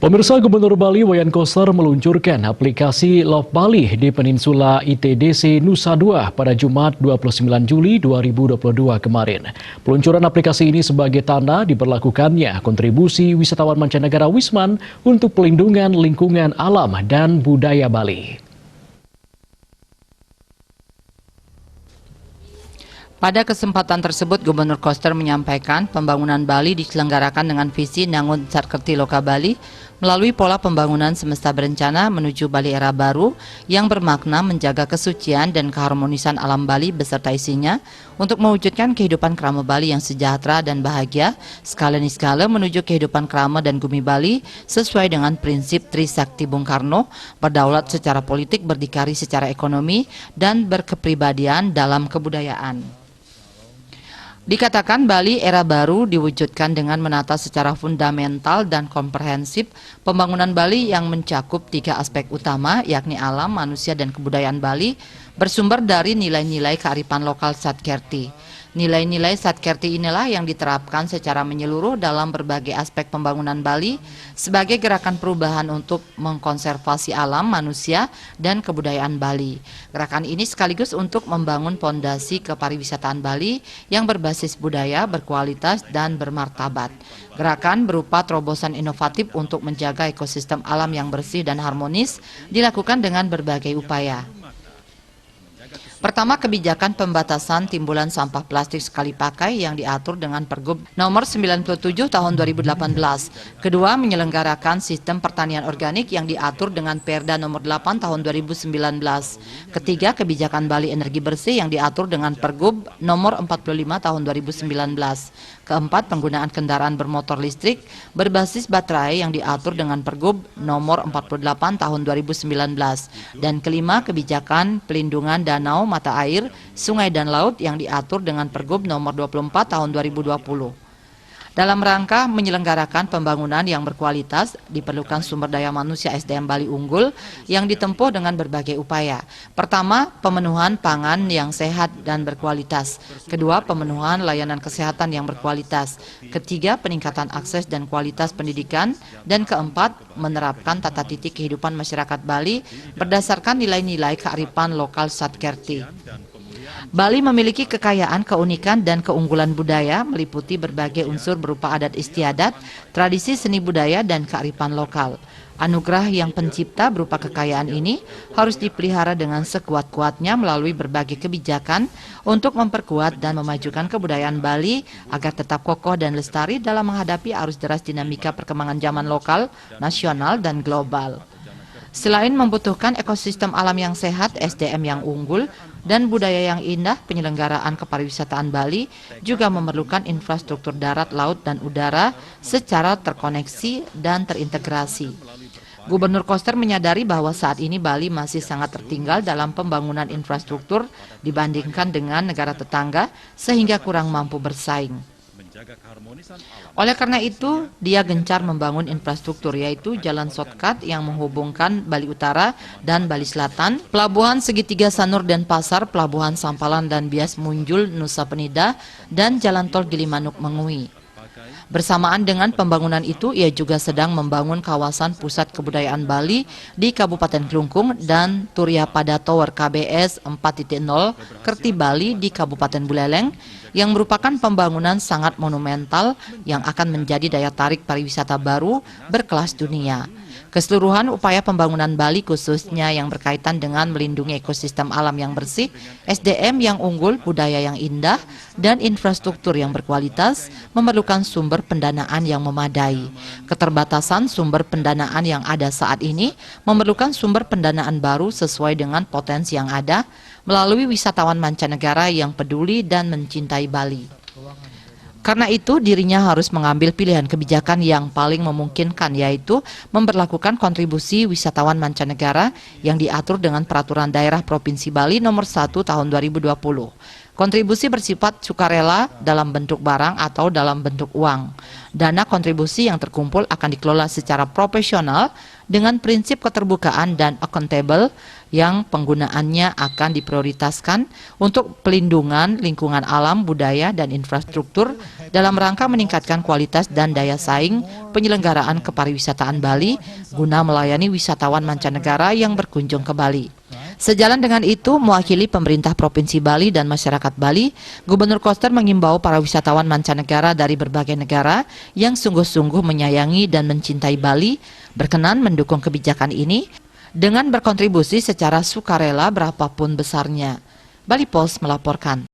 Pemirsa, Gubernur Bali Wayan Koster meluncurkan aplikasi Love Bali di Peninsula ITDC Nusa Dua pada Jumat 29 Juli 2022 kemarin. Peluncuran aplikasi ini sebagai tanda diberlakukannya kontribusi wisatawan mancanegara Wisman untuk pelindungan lingkungan alam dan budaya Bali. Pada kesempatan tersebut, Gubernur Koster menyampaikan pembangunan Bali diselenggarakan dengan visi Nangun Satkerti Loka Bali melalui pola pembangunan semesta berencana menuju Bali era baru yang bermakna menjaga kesucian dan keharmonisan alam Bali beserta isinya untuk mewujudkan kehidupan krama Bali yang sejahtera dan bahagia skala menuju kehidupan krama dan bumi Bali sesuai dengan prinsip Trisakti Bung Karno, berdaulat secara politik, berdikari secara ekonomi, dan berkepribadian dalam kebudayaan. Dikatakan Bali era baru diwujudkan dengan menata secara fundamental dan komprehensif pembangunan Bali yang mencakup 3 aspek utama, yakni alam, manusia, dan kebudayaan Bali, bersumber dari nilai-nilai kearifan lokal Satkerti. Nilai-nilai Satkerti inilah yang diterapkan secara menyeluruh dalam berbagai aspek pembangunan Bali sebagai gerakan perubahan untuk mengkonservasi alam, manusia, dan kebudayaan Bali. Gerakan ini sekaligus untuk membangun pondasi kepariwisataan Bali yang berbasis budaya, berkualitas, dan bermartabat. Gerakan berupa terobosan inovatif untuk menjaga ekosistem alam yang bersih dan harmonis dilakukan dengan berbagai upaya. Pertama, kebijakan pembatasan timbulan sampah plastik sekali pakai yang diatur dengan Pergub nomor 97 tahun 2018. Kedua, menyelenggarakan sistem pertanian organik yang diatur dengan Perda nomor 8 tahun 2019. Ketiga, kebijakan Bali energi bersih yang diatur dengan Pergub nomor 45 tahun 2019. Keempat, penggunaan kendaraan bermotor listrik berbasis baterai yang diatur dengan Pergub nomor 48 tahun 2019. Dan kelima, kebijakan pelindungan danau, mata air, sungai dan laut yang diatur dengan Pergub nomor 24 tahun 2020. Dalam rangka menyelenggarakan pembangunan yang berkualitas, diperlukan sumber daya manusia SDM Bali unggul yang ditempuh dengan berbagai upaya. Pertama, pemenuhan pangan yang sehat dan berkualitas. Kedua, pemenuhan layanan kesehatan yang berkualitas. Ketiga, peningkatan akses dan kualitas pendidikan. Dan keempat, menerapkan tata titik kehidupan masyarakat Bali berdasarkan nilai-nilai kearifan lokal Satkerti. Bali memiliki kekayaan, keunikan, dan keunggulan budaya meliputi berbagai unsur berupa adat istiadat, tradisi seni budaya, dan kearifan lokal. Anugerah yang pencipta berupa kekayaan ini harus dipelihara dengan sekuat-kuatnya melalui berbagai kebijakan untuk memperkuat dan memajukan kebudayaan Bali agar tetap kokoh dan lestari dalam menghadapi arus deras dinamika perkembangan zaman lokal, nasional, dan global. Selain membutuhkan ekosistem alam yang sehat, SDM yang unggul, dan budaya yang indah, penyelenggaraan kepariwisataan Bali juga memerlukan infrastruktur darat, laut, dan udara secara terkoneksi dan terintegrasi. Gubernur Koster menyadari bahwa saat ini Bali masih sangat tertinggal dalam pembangunan infrastruktur dibandingkan dengan negara tetangga sehingga kurang mampu bersaing. Oleh karena itu, dia gencar membangun infrastruktur yaitu jalan shortcut yang menghubungkan Bali Utara dan Bali Selatan, pelabuhan segitiga Sanur dan Pasar, pelabuhan Sampalan dan Bias Munjul, Nusa Penida, dan jalan tol Gilimanuk Mengui. Bersamaan dengan pembangunan itu, ia juga sedang membangun kawasan pusat kebudayaan Bali di Kabupaten Klungkung dan Turya Pada Tower KBS 4.0 Kerti Bali di Kabupaten Buleleng yang merupakan pembangunan sangat monumental yang akan menjadi daya tarik pariwisata baru berkelas dunia. Keseluruhan upaya pembangunan Bali khususnya yang berkaitan dengan melindungi ekosistem alam yang bersih, SDM yang unggul, budaya yang indah, dan infrastruktur yang berkualitas memerlukan sumber pendanaan yang memadai. Keterbatasan sumber pendanaan yang ada saat ini memerlukan sumber pendanaan baru sesuai dengan potensi yang ada melalui wisatawan mancanegara yang peduli dan mencintai Bali. Karena itu, dirinya harus mengambil pilihan kebijakan yang paling memungkinkan, yaitu memberlakukan kontribusi wisatawan mancanegara yang diatur dengan Peraturan Daerah Provinsi Bali Nomor 1 Tahun 2020. Kontribusi bersifat sukarela dalam bentuk barang atau dalam bentuk uang. Dana kontribusi yang terkumpul akan dikelola secara profesional dengan prinsip keterbukaan dan accountable yang penggunaannya akan diprioritaskan untuk pelindungan lingkungan alam, budaya, dan infrastruktur dalam rangka meningkatkan kualitas dan daya saing penyelenggaraan kepariwisataan Bali guna melayani wisatawan mancanegara yang berkunjung ke Bali. Sejalan dengan itu, mewakili pemerintah Provinsi Bali dan masyarakat Bali, Gubernur Koster mengimbau para wisatawan mancanegara dari berbagai negara yang sungguh-sungguh menyayangi dan mencintai Bali berkenan mendukung kebijakan ini dengan berkontribusi secara sukarela berapapun besarnya. Bali Post melaporkan.